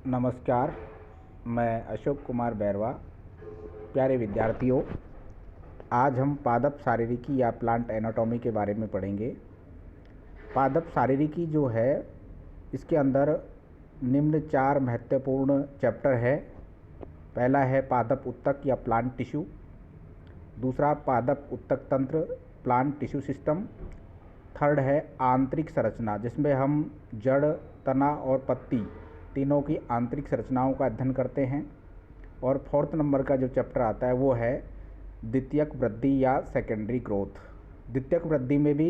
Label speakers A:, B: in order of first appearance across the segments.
A: नमस्कार, मैं अशोक कुमार बैरवा। प्यारे विद्यार्थियों, आज हम पादप शारीरिकी या प्लांट एनाटॉमी के बारे में पढ़ेंगे। पादप शारीरिकी जो है, इसके अंदर निम्न 4 महत्वपूर्ण चैप्टर है। पहला है पादप ऊतक या प्लांट टिश्यू, दूसरा पादप ऊतक तंत्र प्लांट टिश्यू सिस्टम, थर्ड है आंतरिक संरचना जिसमें हम जड़, तना और पत्ती तीनों की आंतरिक संरचनाओं का अध्ययन करते हैं, और फोर्थ नंबर का जो चैप्टर आता है वो है द्वितीयक वृद्धि या सेकेंडरी ग्रोथ। द्वितीयक वृद्धि में भी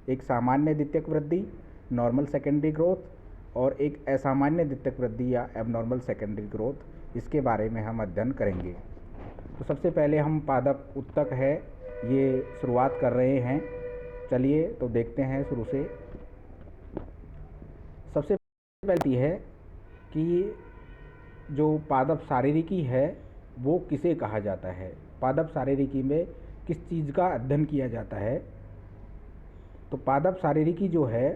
A: एक सामान्य द्वितीयक वृद्धि, नॉर्मल सेकेंडरी ग्रोथ, और एक असामान्य द्वितीयक वृद्धि या एबनॉर्मल सेकेंडरी ग्रोथ, इसके बारे में हम अध्ययन करेंगे। तो सबसे पहले हम पादप ऊतक है ये शुरुआत कर रहे हैं। चलिए तो देखते हैं शुरू से। सबसे पहली है कि जो पादप शारीरिकी है वो किसे कहा जाता है, पादप शारीरिकी में किस चीज़ का अध्ययन किया जाता है। तो पादप शारीरिकी जो है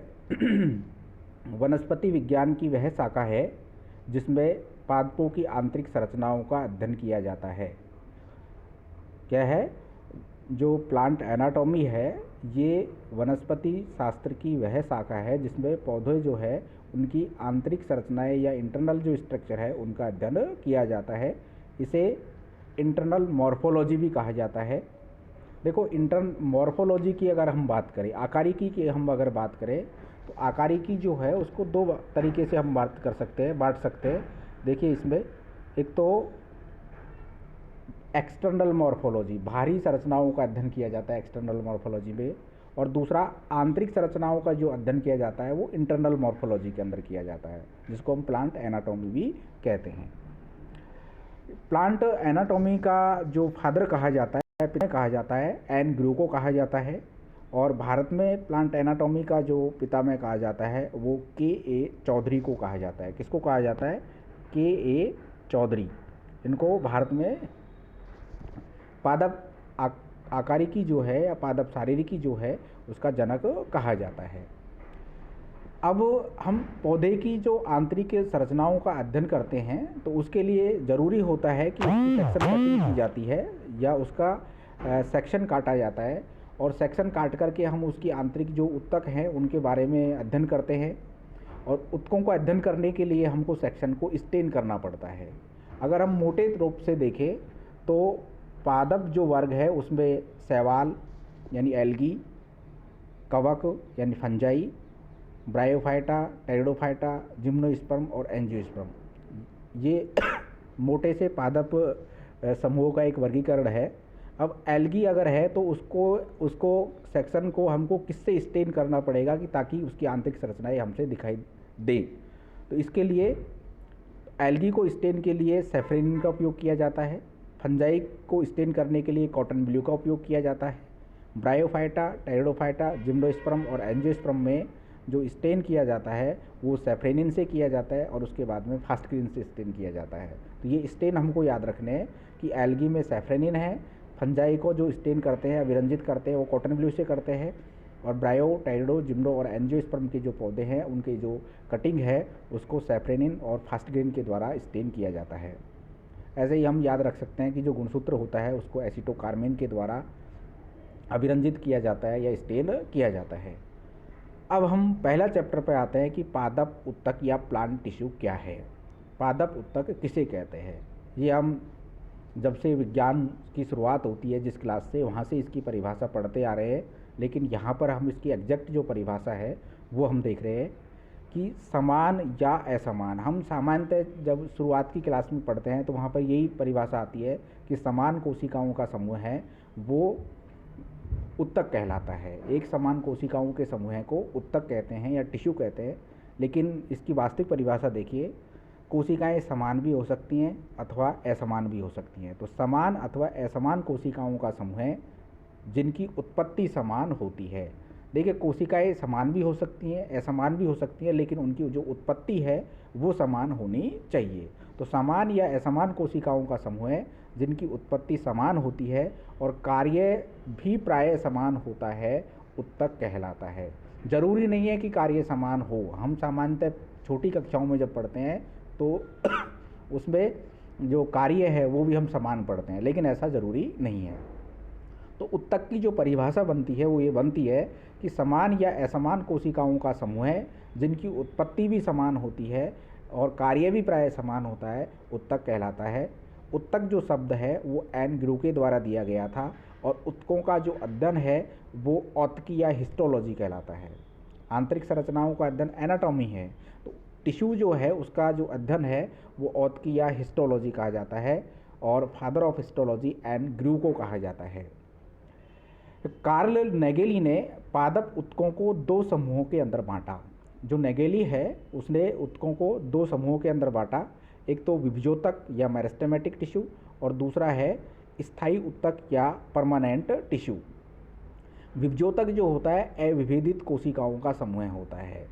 A: वनस्पति विज्ञान की वह शाखा है जिसमें पादपों की आंतरिक संरचनाओं का अध्ययन किया जाता है। क्या है, जो प्लांट एनाटॉमी है ये वनस्पति शास्त्र की वह शाखा है जिसमें पौधे जो है उनकी आंतरिक संरचनाएं या इंटरनल जो स्ट्रक्चर है उनका अध्ययन किया जाता है। इसे इंटरनल मॉर्फोलॉजी भी कहा जाता है। देखो, मॉर्फोलॉजी की अगर हम बात करें, आकारिकी की हम अगर बात करें, तो आकारिकी जो है उसको 2 तरीके से हम बात बांट सकते हैं। देखिए, इसमें एक तो एक्सटर्नल मॉर्फोलॉजी, बाहरी संरचनाओं का अध्ययन किया जाता है एक्सटर्नल मॉर्फोलॉजी में, और दूसरा आंतरिक संरचनाओं का जो अध्ययन किया जाता है वो इंटरनल मॉर्फोलॉजी के अंदर किया जाता है, जिसको हम प्लांट एनाटॉमी भी कहते हैं। प्लांट एनाटॉमी का जो फादर कहा जाता है, पिता कहा जाता है, एन ग्रू को कहा जाता है, और भारत में प्लांट एनाटॉमी का जो पितामह कहा जाता है वो के.ए. चौधरी को कहा जाता है। किसको कहा जाता है? के.ए. चौधरी। इनको भारत में पादप आकारिकी जो है या पादप शारीरिकी जो है उसका जनक कहा जाता है। अब हम पौधे की जो आंतरिक संरचनाओं का अध्ययन करते हैं तो उसके लिए ज़रूरी होता है कि उसकी सेक्शन कटिंग की जाती है या उसका सेक्शन काटा जाता है, और सेक्शन काट करके हम उसकी आंतरिक जो ऊतक हैं उनके बारे में अध्ययन करते हैं। और ऊतकों को अध्ययन करने के लिए हमको सेक्शन को स्टेन करना पड़ता है। अगर हम मोटे रूप से देखें तो पादप जो वर्ग है उसमें शैवाल यानी एल्गी, कवक यानी फंजाई, ब्रायोफाइटा, टेरिडोफाइटा, जिम्नोस्पर्म और एंजियोस्पर्म, ये मोटे से पादप समूहों का एक वर्गीकरण है। अब एल्गी अगर है तो उसको सेक्शन को हमको किससे स्टेन करना पड़ेगा कि ताकि उसकी आंतरिक संरचनाएं हमसे दिखाई दें। तो इसके लिए एल्गी को स्टेन के लिए सेफ्रेनिन का उपयोग किया जाता है। फंजाई को स्टेन करने के लिए कॉटन ब्लू का उपयोग किया जाता है। ब्रायोफाइटा, टेरिडोफाइटा, जिम्नोस्पर्म और एंजियोस्पर्म में जो स्टेन किया जाता है वो सेफ्रेनिन से किया जाता है, और उसके बाद में फास्ट ग्रीन से स्टेन किया जाता है। तो ये स्टेन हमको याद रखने हैं कि एल्गी में सेफ्रेनिन है, फंजाई को जो स्टेन करते हैं, विरंजित करते हैं, वो कॉटन ब्लू से करते हैं, और ब्रायो, टेरिडो, जिम्नो और एंजियोस्पर्म के जो पौधे हैं उनकी जो कटिंग है उसको सेफ्रेनिन और फास्ट ग्रीन के द्वारा स्टेन किया जाता है। ऐसे ही हम याद रख सकते हैं कि जो गुणसूत्र होता है उसको एसिटोकार्मिन के द्वारा अभिरंजित किया जाता है या स्टेन किया जाता है। अब हम पहला चैप्टर पर आते हैं कि पादप ऊतक या प्लांट टिश्यू क्या है, पादप ऊतक किसे कहते हैं। ये हम जब से विज्ञान की शुरुआत होती है जिस क्लास से, वहाँ से इसकी परिभाषा पढ़ते आ रहे हैं, लेकिन यहाँ पर हम इसकी एग्जैक्ट जो परिभाषा है वो हम देख रहे हैं कि समान या असमान। हम सामान्यतः जब शुरुआत की क्लास में पढ़ते हैं तो वहाँ पर यही परिभाषा आती है कि समान कोशिकाओं का समूह है वो ऊतक कहलाता है। एक समान कोशिकाओं के समूह को ऊतक कहते हैं या टिश्यू कहते हैं। लेकिन इसकी वास्तविक परिभाषा देखिए, कोशिकाएं समान भी हो सकती हैं अथवा असमान भी हो सकती हैं। तो समान अथवा असमान कोशिकाओं का समूह है जिनकी उत्पत्ति समान होती है। देखिए, कोशिकाएं समान भी हो सकती हैं, असमान भी हो सकती हैं, लेकिन उनकी जो उत्पत्ति है वो समान होनी चाहिए। तो समान या असमान कोशिकाओं का समूह है जिनकी उत्पत्ति समान होती है और कार्य भी प्राय समान होता है, ऊतक कहलाता है। जरूरी नहीं है कि कार्य समान हो। हम सामान्यतः छोटी कक्षाओं में जब पढ़ते हैं तो उसमें जो कार्य है वो भी हम समान पढ़ते हैं, लेकिन ऐसा ज़रूरी नहीं है। तो उत्तक की जो परिभाषा बनती है वो ये बनती है कि समान या असमान कोशिकाओं का समूह है जिनकी उत्पत्ति भी समान होती है और कार्य भी प्राय समान होता है, उत्तक कहलाता है। उत्तक जो शब्द है वो एन ग्रू के द्वारा दिया गया था और उत्तकों का जो अध्ययन है वो औत्की या हिस्टोलॉजी कहलाता है। आंतरिक संरचनाओं का अध्ययन एनाटॉमी है, तो टिश्यू जो है उसका जो अध्ययन है वो औत्की या हिस्टोलॉजी कहा जाता है और फादर ऑफ हिस्टोलॉजी एन ग्रू को कहा जाता है। कार्ल नेगेली ने पादप उत्तकों को दो समूहों के अंदर बांटा। जो नेगेली है उसने उत्तकों को दो समूहों के अंदर बांटा, एक तो विभजोतक या मेरिस्टेमेटिक टिश्यू और दूसरा है स्थायी उत्तक या परमानेंट टिश्यू। विभजोतक जो होता है अविभेदित कोशिकाओं का समूह होता है।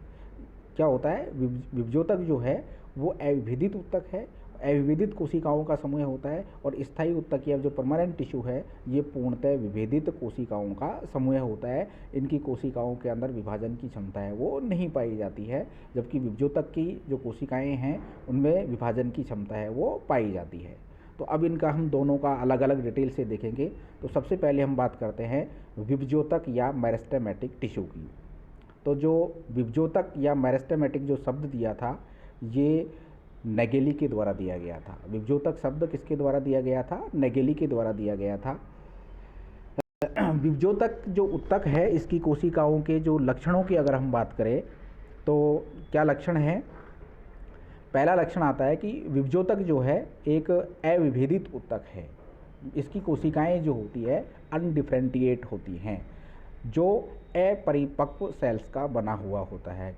A: क्या होता है? विभजोतक जो है वो अविभेदित उत्तक है, अविभेदित कोशिकाओं का समूह होता है, और स्थायी उत्तक या जो परमानेंट टिश्यू है ये पूर्णतः विभेदित कोशिकाओं का समूह होता है। इनकी कोशिकाओं के अंदर विभाजन की क्षमता है वो नहीं पाई जाती है, जबकि विभजोतक की जो कोशिकाएं हैं उनमें विभाजन की क्षमता है वो पाई जाती है। तो अब इनका हम दोनों का अलग अलग डिटेल से देखेंगे। तो सबसे पहले हम बात करते हैं विभजोतक या मेरिस्टेमेटिक टिश्यू की। तो जो विभजोतक या मेरिस्टेमेटिक जो शब्द दिया था ये नेगेली के द्वारा दिया गया था। विभजोतक शब्द किसके द्वारा दिया गया था? नेगेली के द्वारा दिया गया था। विभजोतक जो उत्तक है इसकी कोशिकाओं के जो लक्षणों की अगर हम बात करें तो क्या लक्षण है? पहला लक्षण आता है कि विभजोतक जो है एक अविभेदित उत्तक है। इसकी कोशिकाएं जो होती है अनडिफरेंटिएट होती हैं, जो अपरिपक्व सेल्स का बना हुआ होता है।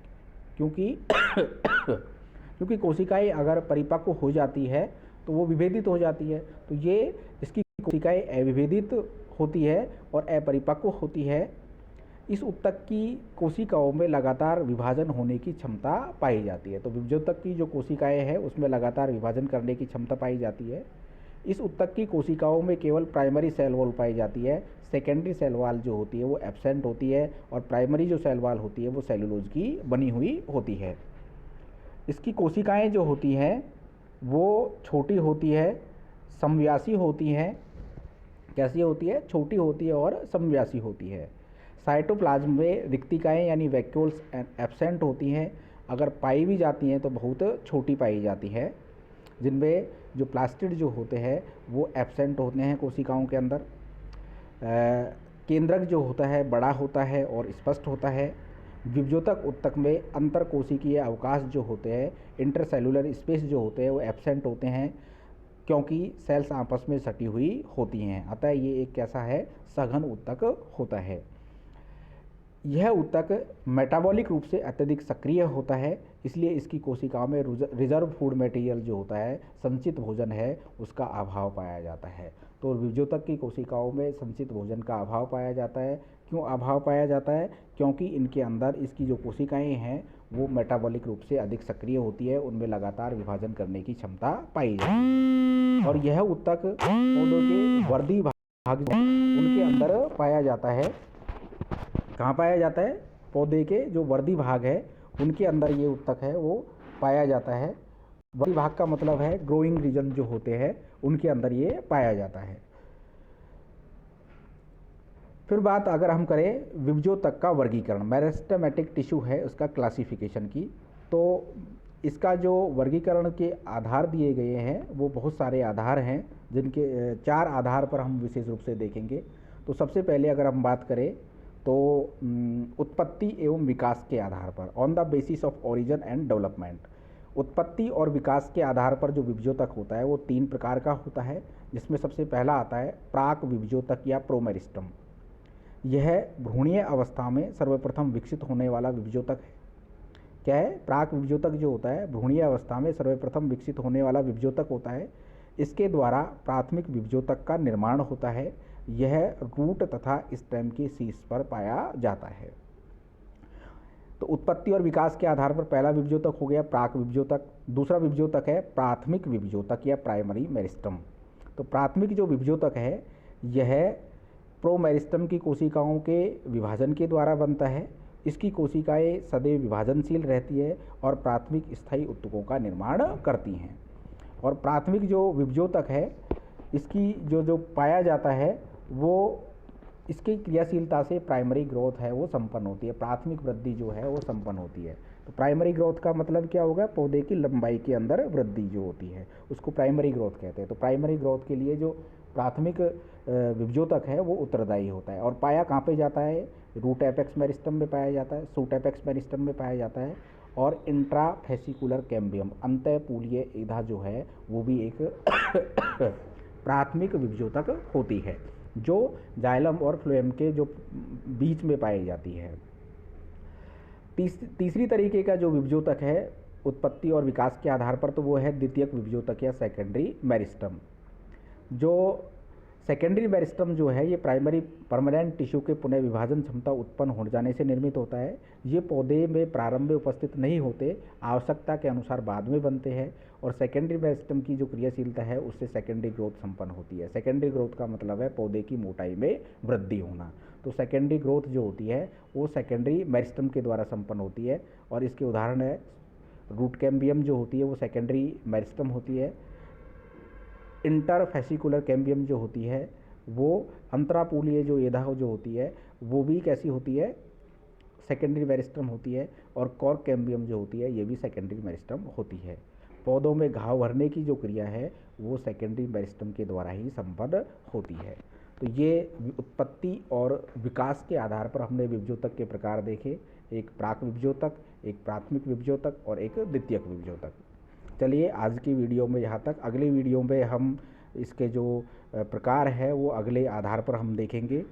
A: क्योंकि कोशिकाएं अगर परिपक्व हो जाती है तो वो विभेदित हो जाती है, तो ये इसकी कोशिकाएं अविभेदित होती है और अपरिपक्व होती है। इस उत्तक की कोशिकाओं में लगातार विभाजन होने की क्षमता पाई जाती है। तो विभजोतक की जो कोशिकाएं हैं उसमें लगातार विभाजन करने की क्षमता पाई जाती है। इस उत्तक की कोशिकाओं में केवल प्राइमरी सेल वॉल पाई जाती है, सेकेंडरी सेल वॉल जो होती है वो एब्सेंट होती है, और प्राइमरी जो सेल वॉल होती है वो सेलुलोज की बनी हुई होती है। इसकी कोशिकाएं जो होती हैं वो छोटी होती है, समव्यासी होती हैं। कैसी होती है? छोटी होती है और समव्यासी होती है। साइटोप्लाज्म में रिक्तिकाएं यानी वैक्यूल्स एब्सेंट होती हैं, अगर पाई भी जाती हैं तो बहुत छोटी पाई जाती है, जिनमें जो प्लास्टिड जो होते हैं वो एब्सेंट होते हैं कोशिकाओं के अंदर। केंद्रक जो होता है बड़ा होता है और स्पष्ट होता है। विभजोतक उत्तक में अंतर कोशिकीय अवकाश जो होते हैं, इंटरसेलुलर स्पेस जो होते हैं वो एब्सेंट होते हैं, क्योंकि सेल्स आपस में सटी हुई होती हैं। अतः ये एक कैसा है? सघन उत्तक होता है। यह उत्तक मेटाबॉलिक रूप से अत्यधिक सक्रिय होता है, इसलिए इसकी कोशिकाओं में रिजर्व फूड मटेरियल जो होता है, संचित भोजन है, उसका अभाव पाया जाता है। तो विभजोतक की कोशिकाओं में संचित भोजन का अभाव पाया जाता है। क्यों अभाव पाया जाता है? क्योंकि इनके अंदर इसकी जो कोशिकाएं हैं वो मेटाबॉलिक रूप से अधिक सक्रिय होती है, उनमें लगातार विभाजन करने की क्षमता पाई जाती है। और यह उत्तक पौधों के वर्दी भाग उनके अंदर पाया जाता है। कहाँ पाया जाता है? पौधे के जो वर्दी भाग है उनके अंदर ये उत्तक है वो पाया जाता है। वर्दी भाग का मतलब है ग्रोइंग रीजन जो होते हैं उनके अंदर ये पाया जाता है। फिर बात अगर हम करें विभजोतक का वर्गीकरण, मेरिस्टेमेटिक टिश्यू है उसका क्लासिफिकेशन की, तो इसका जो वर्गीकरण के आधार दिए गए हैं वो बहुत सारे आधार हैं, जिनके 4 आधार पर हम विशेष रूप से देखेंगे। तो सबसे पहले अगर हम बात करें तो उत्पत्ति एवं विकास के आधार पर, on the basis of origin and development, उत्पत्ति और विकास के आधार पर जो विभजोतक होता है वो 3 प्रकार का होता है, जिसमें सबसे पहला आता है प्राक विभजोतक या प्रोमेरिस्टम। यह भ्रूणीय अवस्था में सर्वप्रथम विकसित होने वाला विभजोतक है। क्या है? प्राक विभजोतक जो होता है भ्रूणीय अवस्था में सर्वप्रथम विकसित होने वाला विभजोतक होता है। इसके द्वारा प्राथमिक विभजोतक का निर्माण होता है। यह रूट तथा स्टेम के शीर्ष पर पाया जाता है। तो उत्पत्ति और विकास के आधार पर पहला विभजोतक हो गया प्राक विभजोतक। दूसरा विभजोतक है प्राथमिक विभजोतक या प्राइमरी मेरिस्टम। तो प्राथमिक जो विभजोतक है यह प्रोमेरिस्टम की कोशिकाओं के विभाजन के द्वारा बनता है। इसकी कोशिकाएं सदैव विभाजनशील रहती है और प्राथमिक स्थायी उत्तकों का निर्माण करती हैं। और प्राथमिक जो विभजोतक है, इसकी जो जो पाया जाता है वो इसकी क्रियाशीलता से प्राइमरी ग्रोथ है वो संपन्न होती है, प्राथमिक वृद्धि जो है वो संपन्न होती है। तो प्राइमरी ग्रोथ का मतलब क्या होगा, पौधे की लंबाई के अंदर वृद्धि जो होती है उसको प्राइमरी ग्रोथ कहते हैं। तो प्राइमरी ग्रोथ के लिए जो प्राथमिक विभजोतक है वो उत्तरदायी होता है। और पाया कहाँ पे जाता है, रूट एपेक्स मेरिस्टम में पाया जाता है, सूट एपेक्स मेरिस्टम में पाया जाता है, और इंट्राफेसिकुलर कैम्बियम अंतःपूलीय एधा जो है वो भी एक प्राथमिक विभजोतक होती है जो जाइलम और फ्लोएम के जो बीच में पाई जाती है। तीसरी तरीके का जो विभजोतक है उत्पत्ति और विकास के आधार पर, तो वो है द्वितीयक विभजोतक या सेकेंडरी मेरिस्टम। जो सेकेंडरी मेरिस्टम जो है ये प्राइमरी परमानेंट टिश्यू के पुनः विभाजन क्षमता उत्पन्न हो जाने से निर्मित होता है। ये पौधे में प्रारंभ में उपस्थित नहीं होते, आवश्यकता के अनुसार बाद में बनते हैं। और सेकेंडरी मेरिस्टम की जो क्रियाशीलता है उससे सेकेंडरी ग्रोथ संपन्न होती है। सेकेंडरी ग्रोथ का मतलब है पौधे की मोटाई में वृद्धि होना। तो सेकेंडरी ग्रोथ जो होती है वो सेकेंडरी मेरिस्टम के द्वारा संपन्न होती है। और इसके उदाहरण है रूट कैम्बियम जो होती है वो सेकेंडरी मेरिस्टम होती है। इंटरफेसिकुलर कैम्बियम जो होती है वो अंतरापूलीय जो एधा जो होती है वो भी कैसी होती है, सेकेंडरी मेरिस्टम होती है। और कॉर्क कैम्बियम जो होती है ये भी सेकेंडरी मेरिस्टम होती है। पौधों में घाव भरने की जो क्रिया है वो सेकेंडरी मेरिस्टम के द्वारा ही संपन्न होती है। तो ये उत्पत्ति और विकास के आधार पर हमने विभजोतक के प्रकार देखे, एक प्राक विभजोतक, एक प्राथमिक विभजोतक और एक द्वितीयक विभजोतक। चलिए आज की वीडियो में यहाँ तक। अगली वीडियो में हम इसके जो प्रकार है वो अगले आधार पर हम देखेंगे।